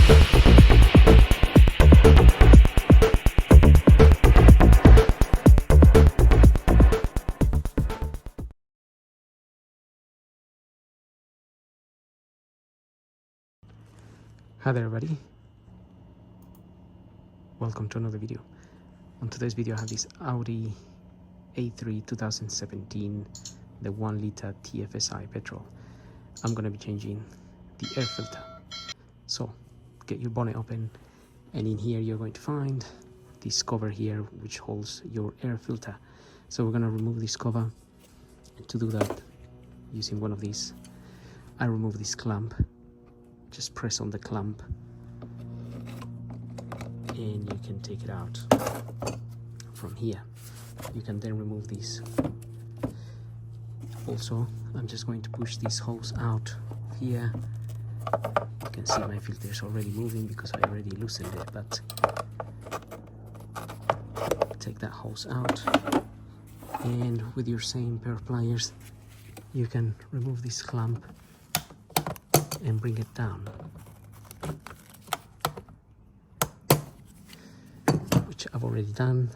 Hi there everybody, welcome to another video. On today's video I have this Audi A3 2017, the 1 liter TFSI petrol. I'm going to be changing the air filter. So get your bonnet open, and in here you're going to find this cover here which holds your air filter. So we're going to remove this cover, and to do that using one of these, I remove this clamp. Just press on the clamp and you can take it out from here. You can then remove this. Also, I'm just going to push this hose out here. You can see my filter is already moving because I already loosened it, but take that hose out, and with your same pair of pliers you can remove this clamp and bring it down, which I've already done,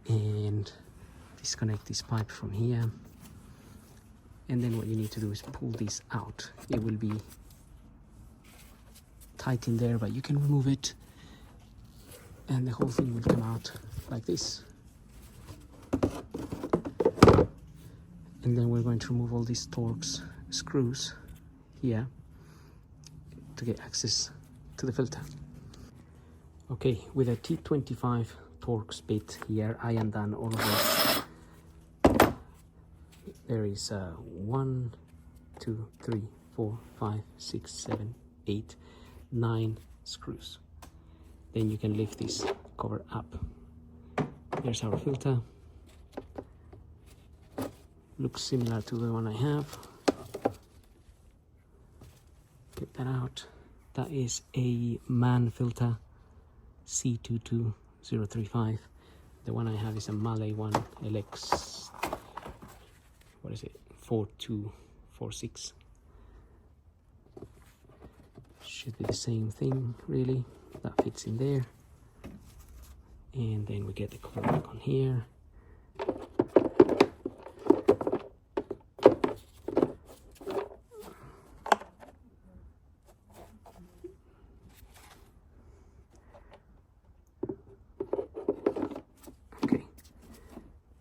and disconnect this pipe from here. And then what you need to do is pull this out. It will be tight in there, but you can remove it and the whole thing will come out like this. And then we're going to remove all these Torx screws here to get access to the filter. Okay, with a T25 Torx bit here, I am done all of this. There is 1, 2, 3, 4, 5, 6, 7, 8, 9 screws. Then you can lift this cover up. Here's our filter. Looks similar to the one I have. Get that out. That is a MAN filter, C22035. The one I have is a Malay one, LX, what is it, 4246. Should be the same thing really. That fits in there. And then we get the cover back on here.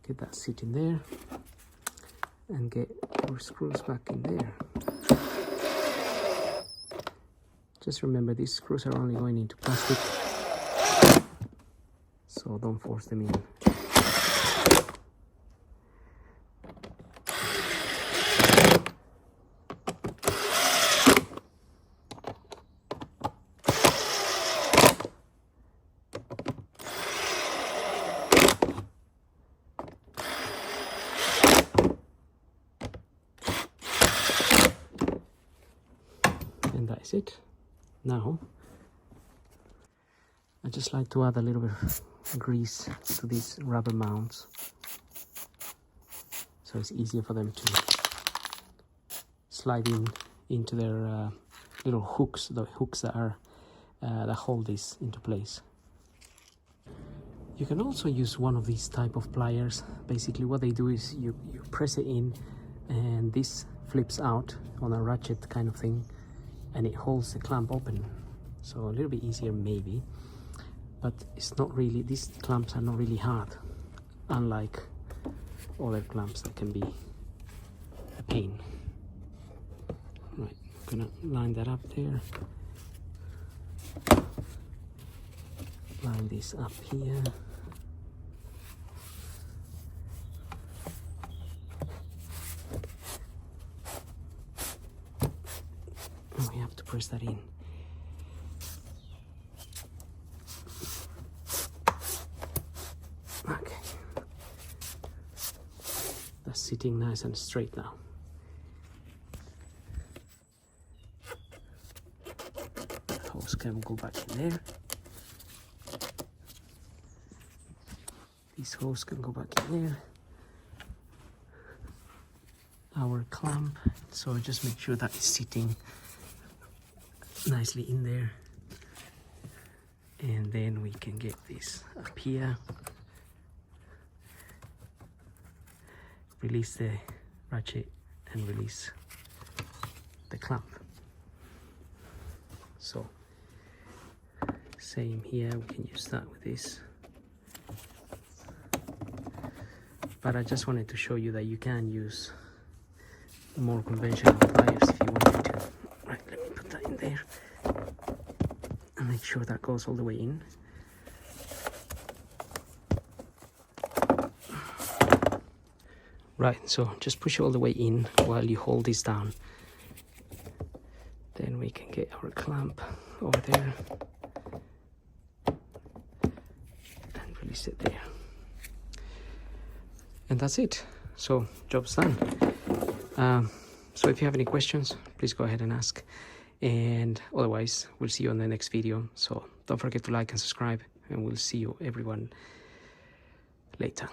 Get that sitting there and get our screws back in there. Just remember, these screws are only going into plastic, so don't force them in. And that is it. Now, I just like to add a little bit of grease to these rubber mounts, so it's easier for them to slide into their little hooks, the hooks that are that hold this into place. You can also use one of these type of pliers. Basically what they do is you press it in, and this flips out on a ratchet kind of thing, and it holds the clamp open. So a little bit easier maybe, but it's not really, these clamps are not really hard, unlike other clamps that can be a pain. Right, I'm gonna line that up there. Line this up here. And we have to press that in. Okay, that's sitting nice and straight now. The hose can go back in there. This hose can go back in there. Our clamp, so just make sure that it's sitting nicely in there, and then we can get this up here, release the ratchet and release the clamp. So same here, we can use that with this, but I just wanted to show you that you can use more conventional pliers if you wanted to. Right, let me put that in there and make sure that goes all the way in. Right, so just push it all the way in while you hold this down. Then we can get our clamp over there and release it there. And that's it. So job's done. So if you have any questions, please go ahead and ask. And otherwise, we'll see you on the next video. So don't forget to like and subscribe, and we'll see you everyone later.